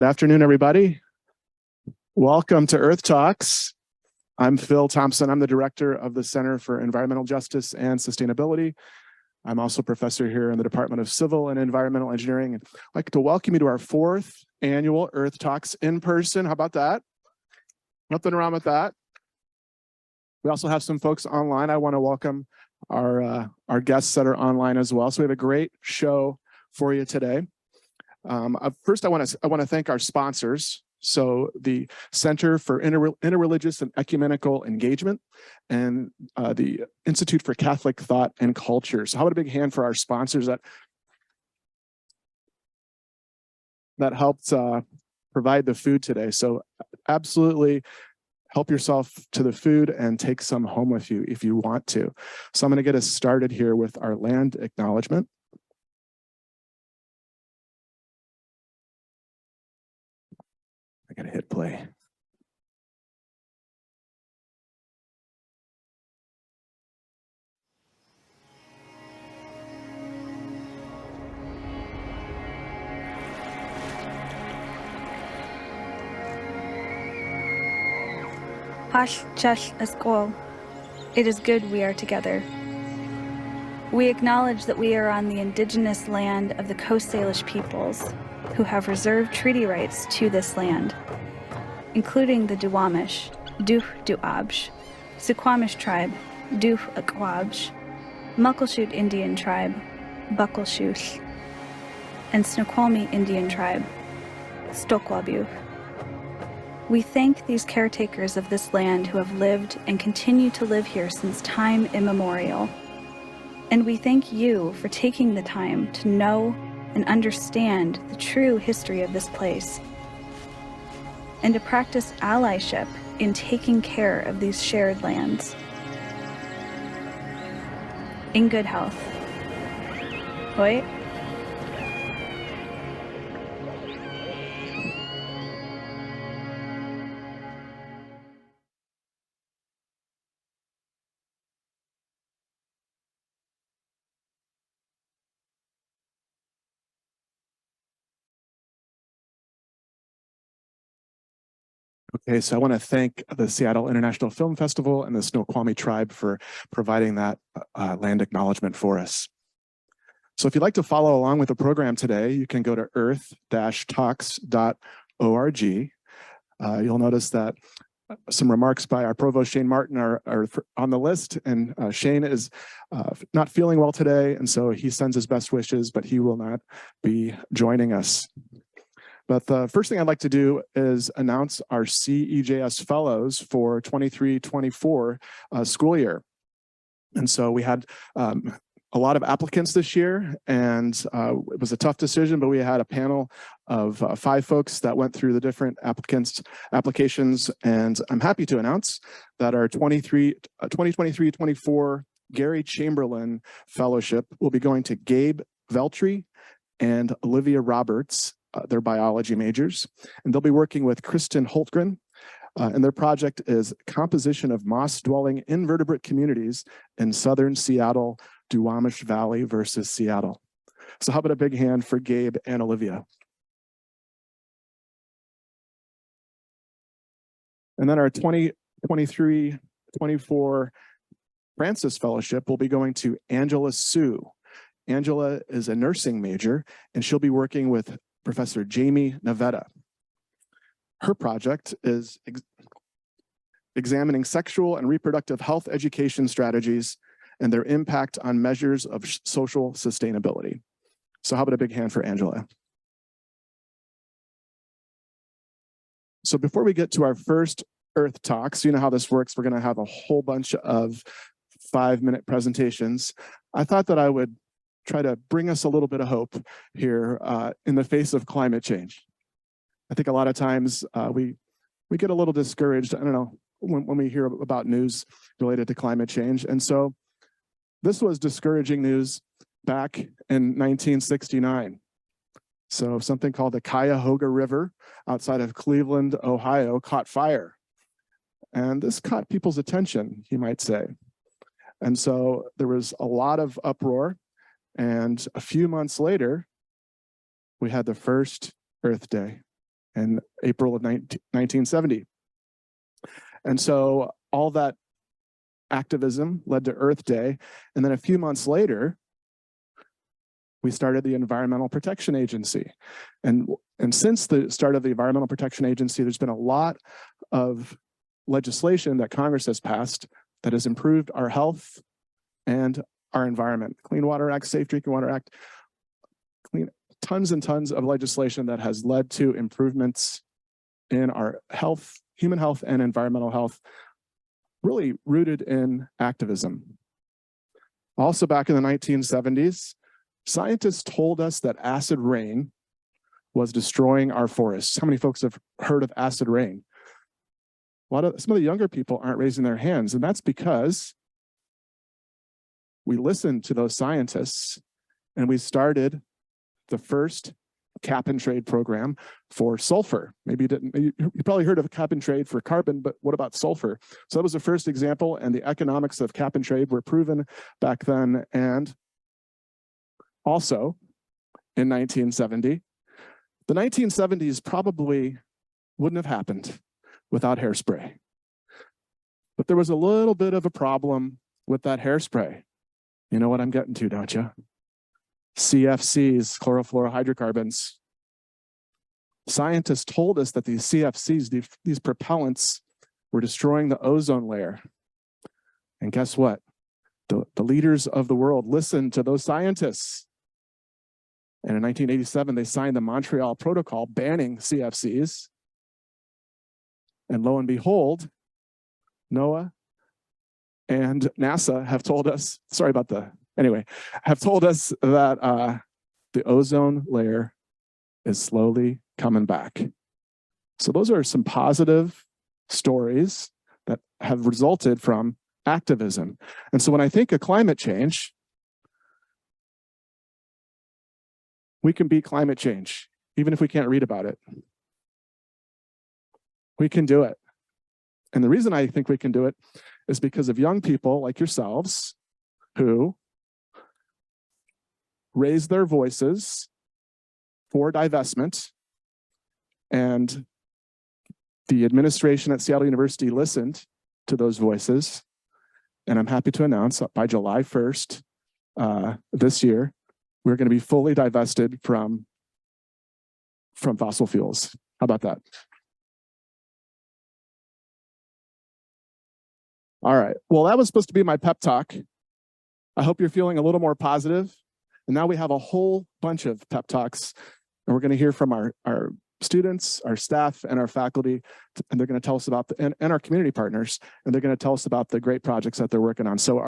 Good afternoon, everybody. Welcome to Earth Talks. I'm Phil Thompson. I'm the director of the Center for Environmental Justice and Sustainability. I'm also a professor here in the Department of Civil and Environmental Engineering. I'd like to welcome you to our 4th annual Earth Talks in person. How about that? Nothing wrong with that. We also have some folks online. I want to welcome our guests that are online as well. So we have a great show for you today. First, I want to thank our sponsors. So the Center for Interreligious and Ecumenical Engagement and the Institute for Catholic Thought and Culture. So how about a big hand for our sponsors that helped provide the food today. So absolutely help yourself to the food and take some home with you if you want to. So I'm going to get us started here with our land acknowledgement. I gotta hit play. Hash Chesh Eskol. It is good we are together. We acknowledge that we are on the indigenous land of the Coast Salish peoples, who have reserved treaty rights to this land, including the Duwamish, Duh Duabj, Suquamish tribe, Duh Akwabj, Muckleshoot Indian tribe, Buckleshoot, and Snoqualmie Indian tribe, Stokwabuh. We thank these caretakers of this land who have lived and continue to live here since time immemorial. And we thank you for taking the time to know and understand the true history of this place, and to practice allyship in taking care of these shared lands. In good health. Hoi. Okay, so I want to thank the Seattle International Film Festival and the Snoqualmie Tribe for providing that land acknowledgement for us. So if you'd like to follow along with the program today, you can go to earth-talks.org. You'll notice that some remarks by our provost, Shane Martin, are on the list, and Shane is not feeling well today, and so he sends his best wishes, but he will not be joining us. But the first thing I'd like to do is announce our CEJS Fellows for 23-24 school year. And so we had a lot of applicants this year, and it was a tough decision, but we had a panel of 5 folks that went through the different applications, and I'm happy to announce that our 2023-24 Gary Chamberlain Fellowship will be going to Gabe Veltri and Olivia Roberts. They're biology majors, and they'll be working with Kristen Holtgren, and their project is composition of moss-dwelling invertebrate communities in southern Seattle, Duwamish Valley versus Seattle. So how about a big hand for Gabe and Olivia? And then our 2023-24 Francis Fellowship will be going to Angela Sue. Angela is a nursing major, and she'll be working with Professor Jamie Navetta. Her project is examining sexual and reproductive health education strategies and their impact on measures of social sustainability. So how about a big hand for Angela? So before we get to our first Earth Talks, you know how this works. We're going to have a whole bunch of 5-minute presentations. I thought that I would try to bring us a little bit of hope here in the face of climate change. I think a lot of times we get a little discouraged, I don't know, when we hear about news related to climate change. And so this was discouraging news back in 1969. So something called the Cuyahoga River outside of Cleveland, Ohio, caught fire. And this caught people's attention, you might say. And so there was a lot of uproar. And a few months later, we had the first Earth Day. in April of 1970. And so all that activism led to Earth Day. And then a few months later, we started the Environmental Protection Agency. And since the start of the Environmental Protection Agency, there's been a lot of legislation that Congress has passed that has improved our health and our environment. Clean Water Act, Safe Drinking Water Act, tons and tons of legislation that has led to improvements in our health, human health and environmental health, really rooted in activism. Also back in the 1970s, scientists told us that acid rain was destroying our forests. How many folks have heard of acid rain? Some of the younger people aren't raising their hands, and that's because we listened to those scientists and we started the first cap and trade program for sulfur. Maybe you probably heard of cap and trade for carbon, but what about sulfur? So that was the first example, and the economics of cap and trade were proven back then. And also in 1970, the 1970s probably wouldn't have happened without hairspray. But there was a little bit of a problem with that hairspray. You know what I'm getting to, don't you? CFCs, chlorofluorohydrocarbons. Scientists told us that these CFCs, these propellants, were destroying the ozone layer. And guess what? The leaders of the world listened to those scientists. And in 1987, they signed the Montreal Protocol banning CFCs. And lo and behold, NOAA and NASA have told us, have told us that the ozone layer is slowly coming back. So those are some positive stories that have resulted from activism. And so when I think of climate change, we can beat climate change, even if we can't read about it. We can do it. And the reason I think we can do it is because of young people like yourselves who raise their voices for divestment, and the administration at Seattle University listened to those voices. And I'm happy to announce that by July 1st this year, we're going to be fully divested from fossil fuels. How about that? All right. Well, that was supposed to be my pep talk. I hope you're feeling a little more positive. And now we have a whole bunch of pep talks, and we're going to hear from our students, our staff, and our faculty, and they're going to tell us about and our community partners, and they're going to tell us about the great projects that they're working on. So